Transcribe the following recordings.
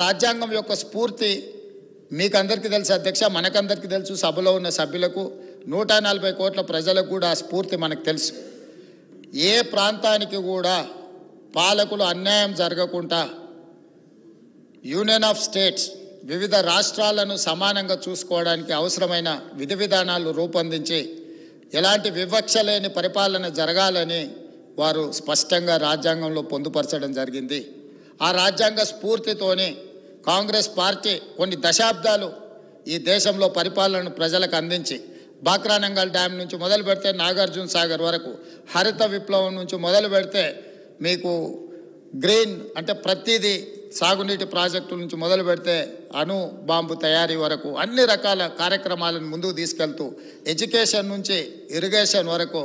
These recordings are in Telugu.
రాజ్యాంగం యొక్క స్ఫూర్తి మీకందరికీ తెలుసు అధ్యక్ష, మనకందరికీ తెలుసు, సభలో ఉన్న సభ్యులకు 140 కోట్ల ప్రజలకు కూడా ఆ స్ఫూర్తి మనకు తెలుసు. ఏ ప్రాంతానికి కూడా పాలకులు అన్యాయం జరగకుండా యూనియన్ ఆఫ్ స్టేట్స్ వివిధ రాష్ట్రాలను సమానంగా చూసుకోవడానికి అవసరమైన విధి విధానాలు రూపొందించి ఎలాంటి వివక్ష లేని పరిపాలన జరగాలని వారు స్పష్టంగా రాజ్యాంగంలో పొందుపరచడం జరిగింది. ఆ రాజ్యాంగ స్ఫూర్తితోనే కాంగ్రెస్ పార్టీ కొన్ని దశాబ్దాలు ఈ దేశంలో పరిపాలనను ప్రజలకు అందించి బాక్రానంగల్ డ్యామ్ నుంచి మొదలు పెడితే నాగార్జున సాగర్ వరకు, హరిత విప్లవం నుంచి మొదలు పెడితే మీకు గ్రీన్ అంటే ప్రతిదీ సాగునీటి ప్రాజెక్టుల నుంచి మొదలు పెడితే అణు బాంబు తయారీ వరకు అన్ని రకాల కార్యక్రమాలను ముందుకు తీసుకెళ్తూ ఎడ్యుకేషన్ నుంచి ఇరిగేషన్ వరకు,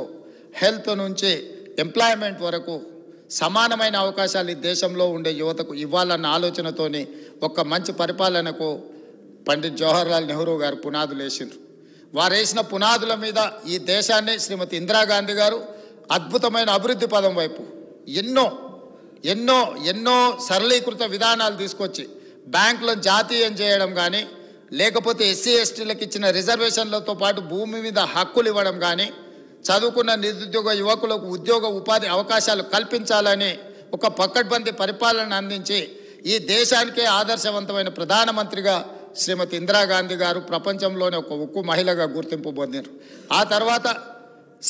హెల్త్ నుంచి ఎంప్లాయ్మెంట్ వరకు సమానమైన అవకాశాలు ఈ దేశంలో ఉండే యువతకు ఇవ్వాలన్న ఆలోచనతోని ఒక మంచి పరిపాలనకు పండిట్ జవహర్లాల్ నెహ్రూ గారు పునాదులు వేసిండ్రు. వారు వేసిన పునాదుల మీద ఈ దేశాన్ని శ్రీమతి ఇందిరాగాంధీ గారు అద్భుతమైన అభివృద్ధి పదం వైపు ఎన్నో ఎన్నో ఎన్నో సరళీకృత విధానాలు తీసుకొచ్చి బ్యాంకులను జాతీయం చేయడం కానీ, లేకపోతే ఎస్సీ ఎస్టీలకు ఇచ్చిన రిజర్వేషన్లతో పాటు భూమి మీద హక్కులు ఇవ్వడం కానీ, చదువుకున్న నిరుద్యోగ యువకులకు ఉద్యోగ ఉపాధి అవకాశాలు కల్పించాలని ఒక పకడ్బందీ పరిపాలన అందించి ఈ దేశానికే ఆదర్శవంతమైన ప్రధానమంత్రిగా శ్రీమతి ఇందిరాగాంధీ గారు ప్రపంచంలోనే ఒక ఉక్కు మహిళగా గుర్తింపు పొందారు. ఆ తర్వాత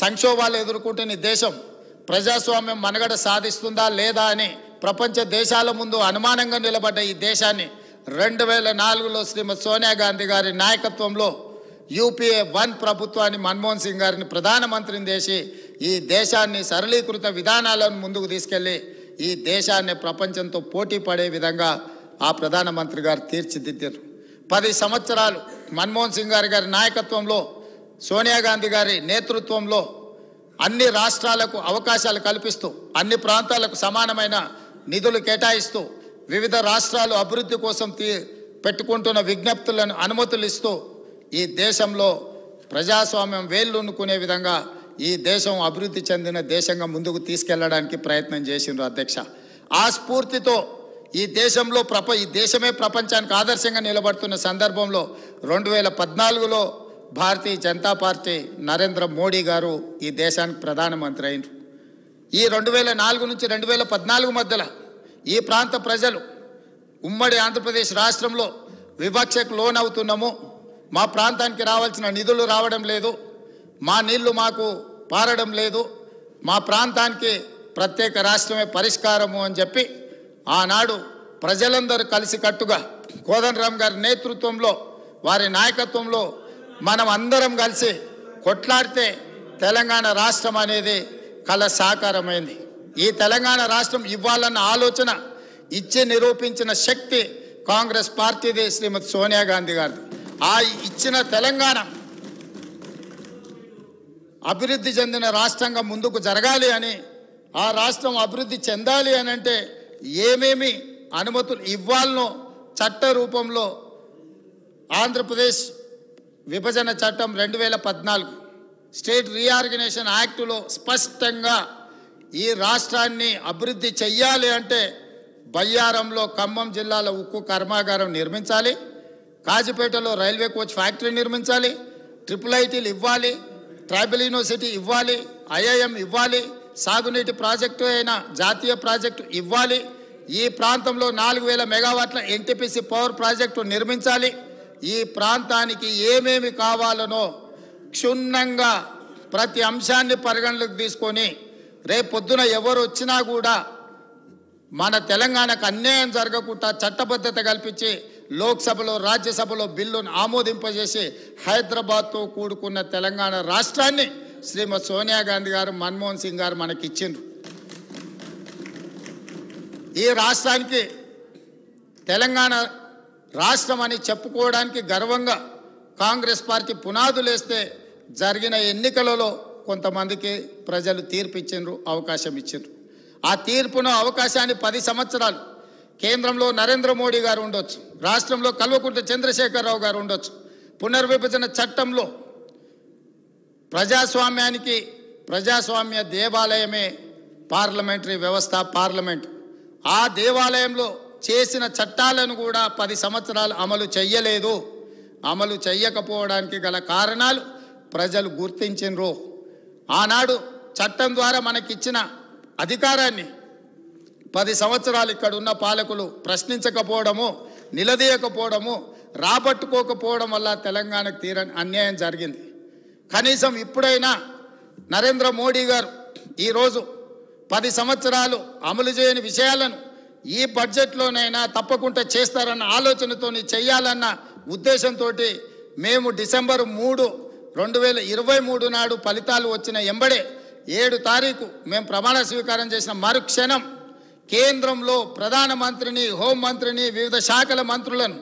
సంక్షోభాలు ఎదుర్కొంటున్న దేశం ప్రజాస్వామ్యం మనుగడ సాధిస్తుందా లేదా అని ప్రపంచ దేశాల ముందు అనుమానంగా నిలబడ్డ ఈ దేశాన్ని 2004లో శ్రీమతి సోనియా గాంధీ గారి నాయకత్వంలో యూపీఏ 1 ప్రభుత్వాన్ని మన్మోహన్ సింగ్ గారిని ప్రధానమంత్రిని చేసి ఈ దేశాన్ని సరళీకృత విధానాలను ముందుకు తీసుకెళ్ళి ఈ దేశాన్ని ప్రపంచంతో పోటీ పడే విధంగా ఆ ప్రధానమంత్రి గారు తీర్చిదిద్దారు. 10 సంవత్సరాలు మన్మోహన్ సింగ్ గారి నాయకత్వంలో, సోనియా గాంధీ గారి నేతృత్వంలో అన్ని రాష్ట్రాలకు అవకాశాలు కల్పిస్తూ అన్ని ప్రాంతాలకు సమానమైన నిధులు కేటాయిస్తూ వివిధ రాష్ట్రాలు అభివృద్ధి కోసం పెట్టుకుంటున్న విజ్ఞప్తులను అనుమతులు ఇస్తూ ఈ దేశంలో ప్రజాస్వామ్యం వేళ్ళునుకునే విధంగా ఈ దేశం అభివృద్ధి చెందిన దేశంగా ముందుకు తీసుకెళ్లడానికి ప్రయత్నం చేసిండ్రు అధ్యక్ష. ఆ స్ఫూర్తితో ఈ దేశంలో ఈ దేశమే ప్రపంచానికి ఆదర్శంగా నిలబడుతున్న సందర్భంలో 2014లో భారతీయ జనతా పార్టీ నరేంద్ర మోడీ గారు ఈ దేశానికి ప్రధానమంత్రి అయినరు. ఈ 2004 నుంచి 2014 మధ్యలో ఈ ప్రాంత ప్రజలు ఉమ్మడి ఆంధ్రప్రదేశ్ రాష్ట్రంలో వివక్షకు లోనవుతున్నాము, మా ప్రాంతానికి రావాల్సిన నిధులు రావడం లేదు, మా నీళ్లు మాకు పారడం లేదు, మా ప్రాంతానికి ప్రత్యేక రాష్ట్రమే పరిష్కారము అని చెప్పి ఆనాడు ప్రజలందరూ కలిసికట్టుగా కోదండరామ్ గారి నేతృత్వంలో, వారి నాయకత్వంలో మనం అందరం కలిసి కొట్లాడితే తెలంగాణ రాష్ట్రం అనేది కల సాకారమైంది. ఈ తెలంగాణ రాష్ట్రం ఇవ్వాలన్న ఆలోచన ఇచ్చి నిరూపించిన శక్తి కాంగ్రెస్ పార్టీది, శ్రీమతి సోనియా గాంధీ గారిది. ఆ ఇచ్చిన తెలంగాణ అభివృద్ధి చెందిన రాష్ట్రంగా ముందుకు జరగాలి అని, ఆ రాష్ట్రం అభివృద్ధి చెందాలి అని అంటే ఏమేమి అనుమతులు ఇవ్వాలనో చట్ట రూపంలో ఆంధ్రప్రదేశ్ విభజన చట్టం 2014 స్టేట్ రీఆర్గనైజేషన్ యాక్టులో స్పష్టంగా ఈ రాష్ట్రాన్ని అభివృద్ధి చెయ్యాలి అంటే బయ్యారంలో ఖమ్మం జిల్లాలో ఉక్కు కర్మాగారం నిర్మించాలి, కాజిపేటలో రైల్వే కోచ్ ఫ్యాక్టరీ నిర్మించాలి, IIITలు ఇవ్వాలి, ట్రైబల్ యూనివర్సిటీ ఇవ్వాలి, IIM ఇవ్వాలి, సాగునీటి ప్రాజెక్టు అయిన జాతీయ ప్రాజెక్టు ఇవ్వాలి, ఈ ప్రాంతంలో 4000 మెగావాట్ల NTPC పవర్ ప్రాజెక్టు నిర్మించాలి. ఈ ప్రాంతానికి ఏమేమి కావాలనో క్షుణ్ణంగా ప్రతి అంశాన్ని పరిగణలోకి తీసుకొని రేపొద్దున ఎవరు వచ్చినా కూడా మన తెలంగాణకు అన్యాయం జరగకుండా చట్టబద్ధత కల్పించి లోక్సభలో రాజ్యసభలో బిల్లును ఆమోదింపజేసి హైదరాబాద్తో కూడుకున్న తెలంగాణ రాష్ట్రాన్ని శ్రీమతి సోనియా గాంధీ గారు, మన్మోహన్ సింగ్ గారు మనకి ఇచ్చిండ్రు. ఈ రాష్ట్రానికి తెలంగాణ రాష్ట్రం అని చెప్పుకోవడానికి గర్వంగా కాంగ్రెస్ పార్టీ పునాదులు వేస్తే జరిగిన ఎన్నికలలో కొంతమందికి ప్రజలు తీర్పు ఇచ్చిండ్రు, అవకాశం ఇచ్చిండ్రు. ఆ తీర్పును అవకాశాన్ని 10 సంవత్సరాలు కేంద్రంలో నరేంద్ర మోడీ గారు ఉండొచ్చు, రాష్ట్రంలో కల్వకుంట్ల చంద్రశేఖరరావు గారు ఉండొచ్చు. పునర్విభజన చట్టంలో ప్రజాస్వామ్య దేవాలయమే పార్లమెంటరీ వ్యవస్థ, పార్లమెంట్. ఆ దేవాలయంలో చేసిన చట్టాలను కూడా 10 సంవత్సరాలు అమలు చేయలేదు. అమలు చేయకపోవడానికి గల కారణాలు ప్రజలు గుర్తించినరు. ఆనాడు చట్టం ద్వారా మనకిచ్చిన అధికారాన్ని 10 సంవత్సరాలు ఇక్కడ ఉన్న పాలకులు ప్రశ్నించకపోవడము, నిలదీయకపోవడము, రాబట్టుకోకపోవడం వల్ల తెలంగాణకు తీరని అన్యాయం జరిగింది. కనీసం ఇప్పుడైనా నరేంద్ర మోడీ గారు ఈరోజు 10 సంవత్సరాలు అమలు చేయని విషయాలను ఈ బడ్జెట్లోనైనా తప్పకుండా చేస్తారన్న ఆలోచనతో చేయాలన్న ఉద్దేశంతో మేము డిసెంబర్ 3, 2023 నాడు ఫలితాలు వచ్చిన ఎంబడే 7 తారీఖు మేము ప్రమాణ స్వీకారం చేసిన మరుక్షణం కేంద్రంలో ప్రధానమంత్రిని, హోంమంత్రిని, వివిధ శాఖల మంత్రులను,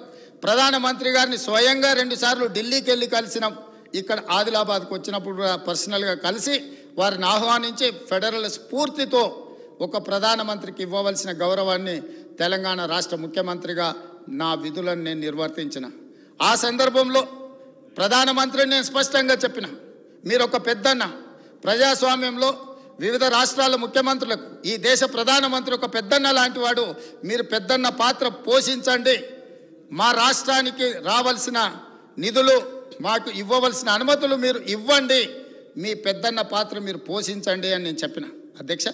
ప్రధానమంత్రి గారిని స్వయంగా 2 సార్లు ఢిల్లీకి వెళ్ళి కలిసినాం. ఇక్కడ ఆదిలాబాద్కు వచ్చినప్పుడు పర్సనల్గా కలిసి వారిని ఆహ్వానించి ఫెడరల్ స్ఫూర్తితో ఒక ప్రధానమంత్రికి ఇవ్వవలసిన గౌరవాన్ని తెలంగాణ రాష్ట్ర ముఖ్యమంత్రిగా నా విధులను నేను నిర్వర్తించిన. ఆ సందర్భంలో ప్రధానమంత్రిని నేను స్పష్టంగా చెప్పిన, మీరు ఒక పెద్దన్న, ప్రజాస్వామ్యంలో వివిధ రాష్ట్రాల ముఖ్యమంత్రులకు ఈ దేశ ప్రధానమంత్రి ఒక పెద్దన్న లాంటి వాడు, మీరు పెద్దన్న పాత్ర పోషించండి, మా రాష్ట్రానికి రావాల్సిన నిధులు, మాకు ఇవ్వవలసిన అనుమతులు మీరు ఇవ్వండి, మీ పెద్దన్న పాత్ర మీరు పోషించండి అని నేను చెప్పిన. అధ్యక్ష,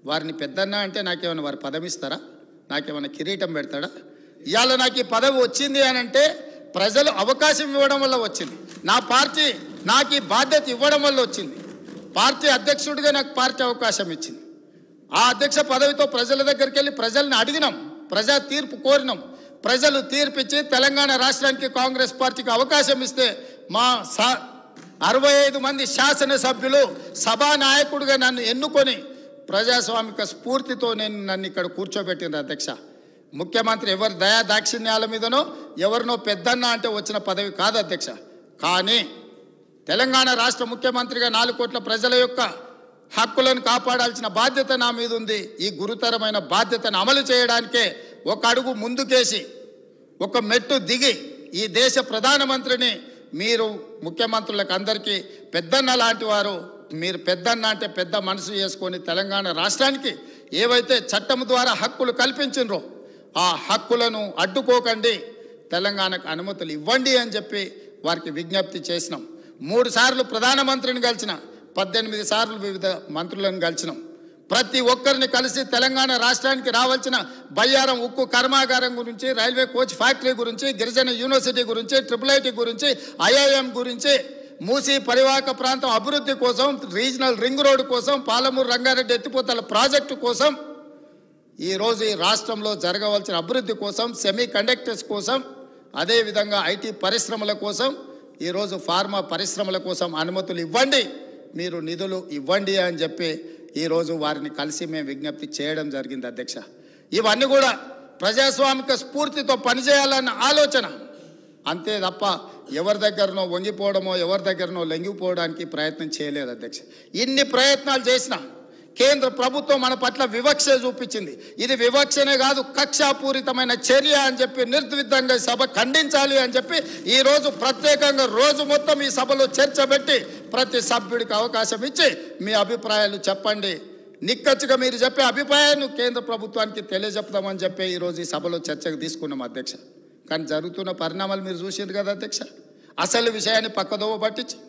వారిని పెద్దన్న అంటే నాకేమైనా వారు పదవి ఇస్తారా? నాకేమైనా కిరీటం పెడతాడా? ఇవాళ నాకు ఈ పదవి వచ్చింది అని అంటే ప్రజలు అవకాశం ఇవ్వడం వల్ల వచ్చింది. నా పార్టీ నాకు ఈ బాధ్యత ఇవ్వడం వల్ల వచ్చింది. పార్టీ అధ్యక్షుడిగా నాకు పార్టీ అవకాశం ఇచ్చింది. ఆ అధ్యక్ష పదవితో ప్రజల దగ్గరికి వెళ్ళి ప్రజల్ని అడిగినాం, ప్రజా తీర్పు కోరినాం. ప్రజలు తీర్పిచ్చి తెలంగాణ రాష్ట్రానికి కాంగ్రెస్ పార్టీకి అవకాశం ఇస్తే మా 65 మంది శాసనసభ్యులు సభానాయకుడిగా నన్ను ఎన్నుకొని ప్రజాస్వామిక స్ఫూర్తితో నన్ను ఇక్కడ కూర్చోబెట్టింది. అధ్యక్ష, ముఖ్యమంత్రి ఎవరి దయా దాక్షిణ్యాల మీదనో ఎవరినో పెద్దన్న అంటే వచ్చిన పదవి కాదు అధ్యక్ష. కానీ తెలంగాణ రాష్ట్ర ముఖ్యమంత్రిగా 4 కోట్ల ప్రజల యొక్క హక్కులను కాపాడాల్సిన బాధ్యత నా మీద ఉంది. ఈ గురుతరమైన బాధ్యతను అమలు చేయడానికే ఒక అడుగు ముందుకేసి ఒక మెట్టు దిగి ఈ దేశ ప్రధానమంత్రిని, మీరు ముఖ్యమంత్రులకు అందరికీ పెద్దన్న లాంటి వారు, మీరు పెద్దన్న అంటే పెద్ద మనసు చేసుకొని తెలంగాణ రాష్ట్రానికి ఏవైతే చట్టం ద్వారా హక్కులు కల్పించినరో ఆ హక్కులను అడ్డుకోకండి, తెలంగాణకు అనుమతులు ఇవ్వండి అని చెప్పి వారికి విజ్ఞప్తి చేసినాం. 3 సార్లు ప్రధానమంత్రిని కలిసిన, 18 సార్లు వివిధ మంత్రులను కలిసినాం. ప్రతి ఒక్కరిని కలిసి తెలంగాణ రాష్ట్రానికి రావాల్సిన బయ్యారం ఉక్కు కర్మాగారం గురించి, రైల్వే కోచ్ ఫ్యాక్టరీ గురించి, గిరిజన యూనివర్సిటీ గురించి, IIIT గురించి, IIM గురించి, మూసీ పరివాహక ప్రాంతం అభివృద్ధి కోసం, రీజనల్ రింగ్ రోడ్డు కోసం, పాలమూరు రంగారెడ్డి ఎత్తిపోతల ప్రాజెక్టు కోసం, ఈరోజు ఈ రాష్ట్రంలో జరగవలసిన అభివృద్ధి కోసం, సెమీ కండక్టర్స్ కోసం, అదేవిధంగా IT పరిశ్రమల కోసం, ఈరోజు ఫార్మా పరిశ్రమల కోసం అనుమతులు ఇవ్వండి, మీరు నిధులు ఇవ్వండి అని చెప్పి ఈరోజు వారిని కలిసి మేము విజ్ఞప్తి చేయడం జరిగింది. అధ్యక్ష, ఇవన్నీ కూడా ప్రజాస్వామిక స్ఫూర్తితో పనిచేయాలన్న ఆలోచన, అంతే తప్ప ఎవరి దగ్గరనో వంగిపోవడమో ఎవరి దగ్గరనో లొంగిపోవడానికి ప్రయత్నం చేయలేదు. అధ్యక్ష, ఇన్ని ప్రయత్నాలు చేసినా కేంద్ర ప్రభుత్వం మన పట్ల వివక్ష చూపించింది. ఇది వివక్షనే కాదు, కక్షాపూరితమైన చర్య అని చెప్పి నిర్ద్విధంగా సభ ఖండించాలి అని చెప్పి ఈరోజు ప్రత్యేకంగా రోజు మొత్తం ఈ సభలో చర్చ పెట్టి ప్రతి సభ్యుడికి అవకాశం ఇచ్చి మీ అభిప్రాయాలు చెప్పండి, నిక్కచ్చిగా మీరు చెప్పే అభిప్రాయాన్ని కేంద్ర ప్రభుత్వానికి తెలియజెప్తామని చెప్పి ఈరోజు ఈ సభలో చర్చకు తీసుకున్నాం. అధ్యక్ష, కానీ జరుగుతున్న పరిణామాలు మీరు చూసారు కదా అధ్యక్ష. అసలు విషయాన్ని పక్కదోవ పట్టించి